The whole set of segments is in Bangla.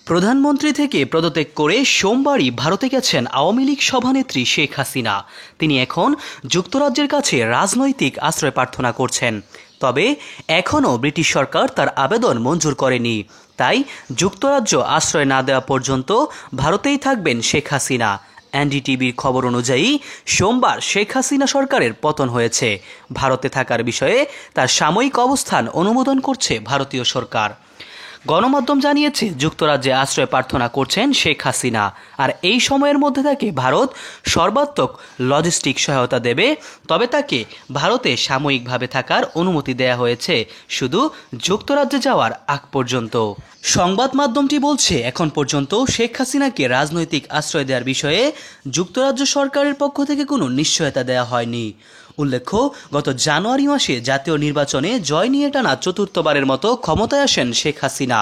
প্রধানমন্ত্রী থেকে পদত্যাগ করে সোমবারই ভারতে গেছেন আওয়ামী লীগ সভানেত্রী শেখ হাসিনা। তিনি এখন যুক্তরাজ্যের কাছে রাজনৈতিক আশ্রয় প্রার্থনা করছেন। তবে এখনও ব্রিটিশ সরকার তার আবেদন মঞ্জুর করেনি। তাই যুক্তরাজ্য আশ্রয় না দেওয়া পর্যন্ত ভারতেই থাকবেন শেখ হাসিনা। এনডিটিভির খবর অনুযায়ী সোমবার শেখ হাসিনা সরকারের পতন হয়েছে। ভারতে থাকার বিষয়ে তার সাময়িক অবস্থান অনুমোদন করছে ভারতীয় সরকার। গণমাধ্যম জানিয়েছে যুক্তরাজ্যে আশ্রয় প্রার্থনা করছেন শেখ হাসিনা, আর এই সময়ের মধ্যে তাকে ভারত সর্বাত্মক লজিস্টিক সহায়তা দেবে। তবে তাকে ভারতে সাময়িকভাবে থাকার অনুমতি দেয়া হয়েছে শুধু যুক্তরাজ্যে যাওয়ার আগ পর্যন্ত। সংবাদ মাধ্যমটি বলছে, এখন পর্যন্ত শেখ হাসিনাকে রাজনৈতিক আশ্রয় দেওয়ার বিষয়ে যুক্তরাজ্য সরকারের পক্ষ থেকে কোনো নিশ্চয়তা দেওয়া হয়নি। উল্লেখ্য, গত জানুয়ারি মাসে জাতীয় নির্বাচনে জয় নিয়ে টানা চতুর্থবারের মতো ক্ষমতায় আসেন শেখ হাসিনা।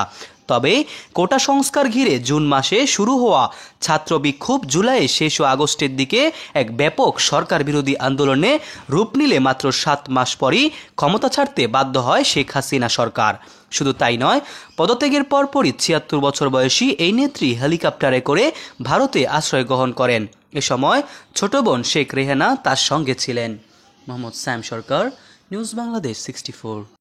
তবে কোটা সংস্কার ঘিরে জুন মাসে শুরু হওয়া ছাত্র বিক্ষোভ জুলাইয়ে শেষ ও আগস্টের দিকে এক ব্যাপক সরকার বিরোধী আন্দোলনে রূপ নিলে মাত্র 7 মাস পরই ক্ষমতা ছাড়তে বাধ্য হয় শেখ হাসিনা সরকার। শুধু তাই নয়, পদত্যাগের পরপরই ৭৬ বছর বয়সী এই নেত্রী হেলিকপ্টারে করে ভারতে আশ্রয় গ্রহণ করেন। এ সময় ছোট বোন শেখ রেহানা তার সঙ্গে ছিলেন। মোহাম্মদ সায়েম সরকার, নিউজ বাংলাদেশ 64।